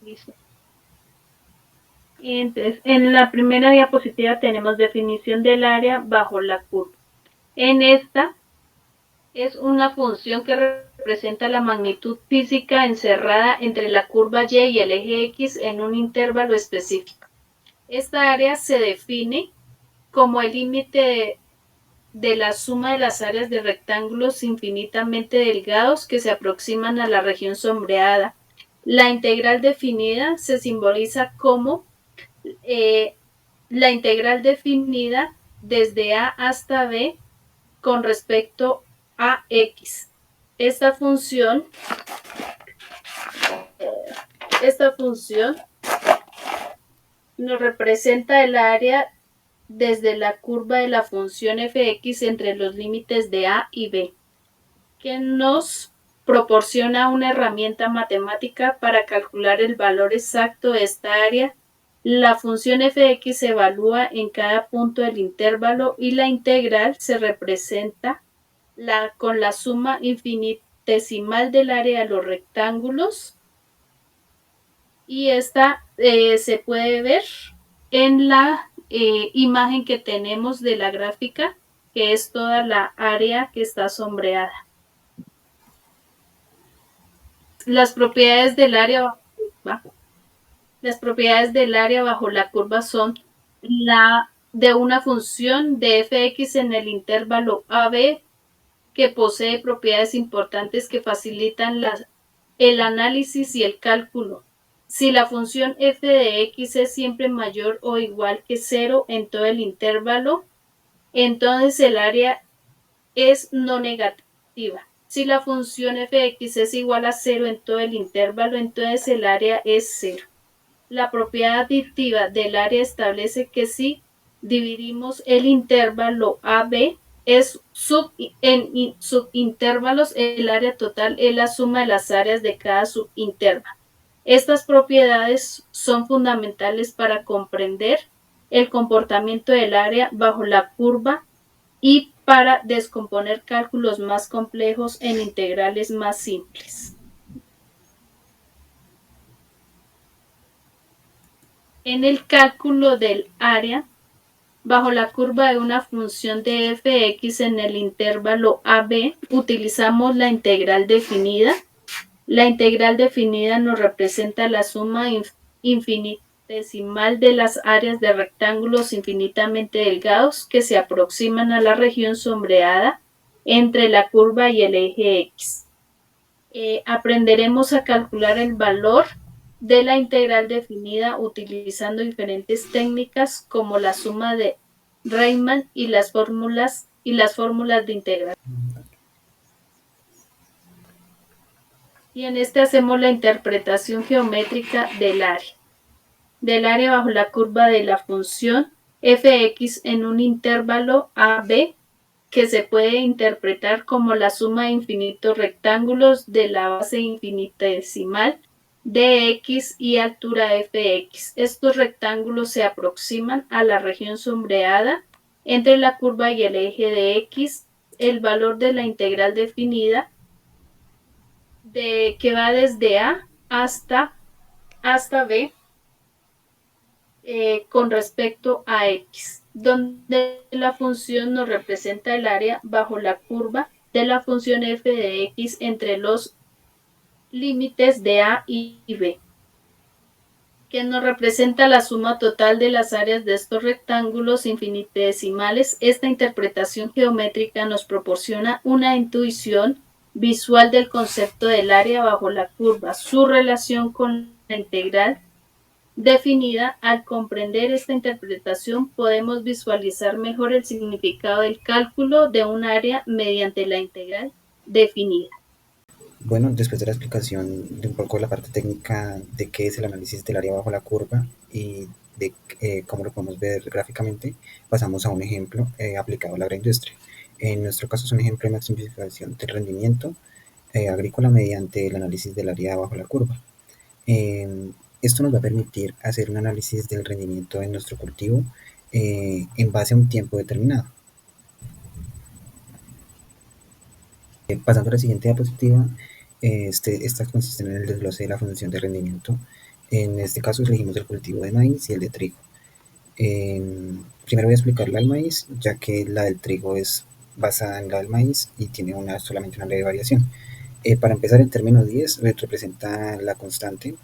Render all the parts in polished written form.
Listo. Entonces, en la primera diapositiva tenemos definición del área bajo la curva. En esta es una función que representa la magnitud física encerrada entre la curva y y el eje X en un intervalo específico. Esta área se define como el límite de la suma de las áreas de rectángulos infinitamente delgados que se aproximan a la región sombreada. La integral definida se simboliza como la integral definida desde A hasta B con respecto a X. Esta función nos representa el área desde la curva de la función fx entre los límites de A y B, que nos proporciona una herramienta matemática para calcular el valor exacto de esta área. La función fx se evalúa en cada punto del intervalo y la integral se representa con la suma infinitesimal del área de los rectángulos, y esta se puede ver en la imagen que tenemos de la gráfica, que es toda la área que está sombreada. Las propiedades del área bajo la curva son la de una función de fx en el intervalo AB que posee propiedades importantes que facilitan el análisis y el cálculo. Si la función f de x es siempre mayor o igual que 0 en todo el intervalo, entonces el área es no negativa. Si la función f de x es igual a 0 en todo el intervalo, entonces el área es 0. La propiedad aditiva del área establece que si dividimos el intervalo AB en subintervalos, el área total es la suma de las áreas de cada subintervalo. Estas propiedades son fundamentales para comprender el comportamiento del área bajo la curva y para descomponer cálculos más complejos en integrales más simples. En el cálculo del área bajo la curva de una función de fx en el intervalo AB, utilizamos la integral definida. La integral definida nos representa la suma infinitesimal de las áreas de rectángulos infinitamente delgados que se aproximan a la región sombreada entre la curva y el eje X. Aprenderemos a calcular el valor de la integral definida utilizando diferentes técnicas como la suma de Riemann y las fórmulas de integral. Y en este hacemos la interpretación geométrica del área bajo la curva de la función fx en un intervalo AB que se puede interpretar como la suma de infinitos rectángulos de la base infinitesimal de x y altura fx. Estos rectángulos se aproximan a la región sombreada entre la curva y el eje de x. El valor de la integral definida que va desde A hasta B con respecto a x, donde la función nos representa el área bajo la curva de la función f de x entre los límites de A y B, que nos representa la suma total de las áreas de estos rectángulos infinitesimales. Esta interpretación geométrica nos proporciona una intuición visual del concepto del área bajo la curva, su relación con la integral definida. Al comprender esta interpretación, podemos visualizar mejor el significado del cálculo de un área mediante la integral definida. Bueno, después de la explicación de un poco la parte técnica de qué es el análisis del área bajo la curva y de cómo lo podemos ver gráficamente, pasamos a un ejemplo aplicado a la agroindustria. En nuestro caso es un ejemplo de maximización del rendimiento agrícola mediante el análisis del área bajo la curva. Esto nos va a permitir hacer un análisis del rendimiento en nuestro cultivo en base a un tiempo determinado. Pasando a la siguiente diapositiva, esta consiste en el desglose de la función de rendimiento En este caso elegimos el cultivo de maíz y el de trigo. Primero voy a explicar la del maíz, ya que la del trigo es basada en la del maíz y tiene solamente una leve variación. Para empezar, el término 10 representa la constante,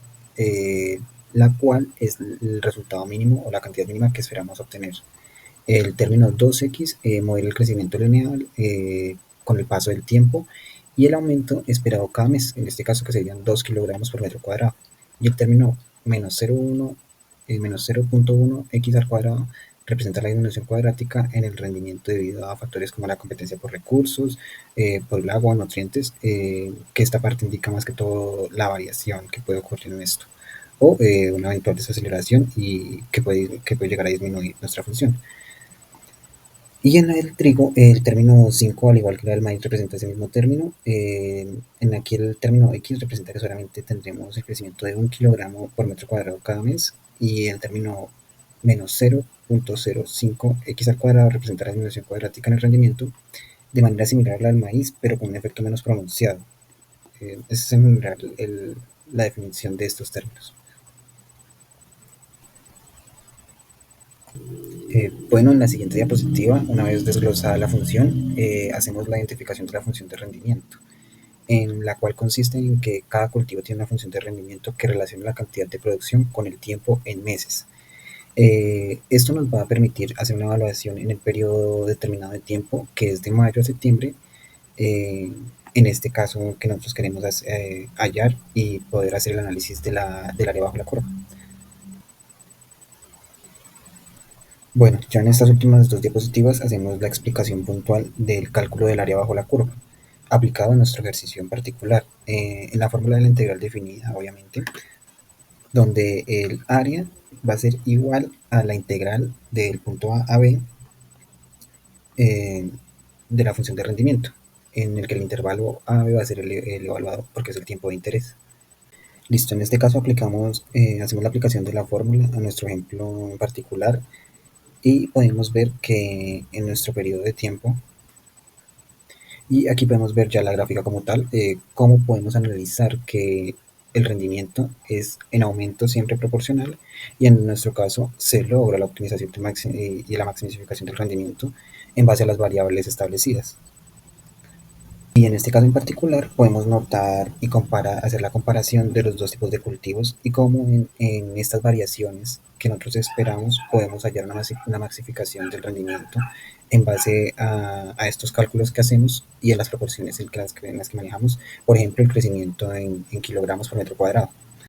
la cual es el resultado mínimo o la cantidad mínima que esperamos obtener. El término 2x modela el crecimiento lineal con el paso del tiempo y el aumento esperado cada mes, en este caso que serían 2 kilogramos por metro cuadrado. Y el término menos 0,1, menos 0,1 x al cuadrado representa la disminución cuadrática en el rendimiento debido a factores como la competencia por recursos, por el agua, nutrientes, que esta parte indica más que todo la variación que puede ocurrir en esto, o una eventual desaceleración y que puede llegar a disminuir nuestra función. Y en la del trigo, el término 5, al igual que la del maíz, representa ese mismo término. En aquí el término X representa que solamente tendremos el crecimiento de 1 kilogramo por metro cuadrado cada mes, y el término menos 0,05 x al cuadrado representa la disminución cuadrática en el rendimiento, de manera similar a la del maíz, pero con un efecto menos pronunciado. Esa es en general la definición de estos términos. Bueno, en la siguiente diapositiva, una vez desglosada la función, hacemos la identificación de la función de rendimiento, en la cual consiste en que cada cultivo tiene una función de rendimiento que relaciona la cantidad de producción con el tiempo en meses. Esto nos va a permitir hacer una evaluación en el periodo determinado de tiempo, que es de mayo a septiembre, en este caso que nosotros queremos hallar y poder hacer el análisis del área bajo la curva. Bueno, ya en estas últimas dos diapositivas hacemos la explicación puntual del cálculo del área bajo la curva, aplicado a nuestro ejercicio en particular, en la fórmula de la integral definida, obviamente, donde el área va a ser igual a la integral del punto A a B de la función de rendimiento, en el que el intervalo A B va a ser el evaluado porque es el tiempo de interés. Listo, en este caso hacemos la aplicación de la fórmula a nuestro ejemplo en particular, y podemos ver que en nuestro periodo de tiempo, y aquí podemos ver ya la gráfica como tal, cómo podemos analizar que el rendimiento es en aumento siempre proporcional, y en nuestro caso se logra la optimización y la maximización del rendimiento en base a las variables establecidas. Y en este caso en particular podemos notar y hacer la comparación de los dos tipos de cultivos y cómo en estas variaciones que nosotros esperamos podemos hallar una maxificación del rendimiento en base a estos cálculos que hacemos y en las proporciones en las que manejamos, por ejemplo, el crecimiento en kilogramos por metro cuadrado.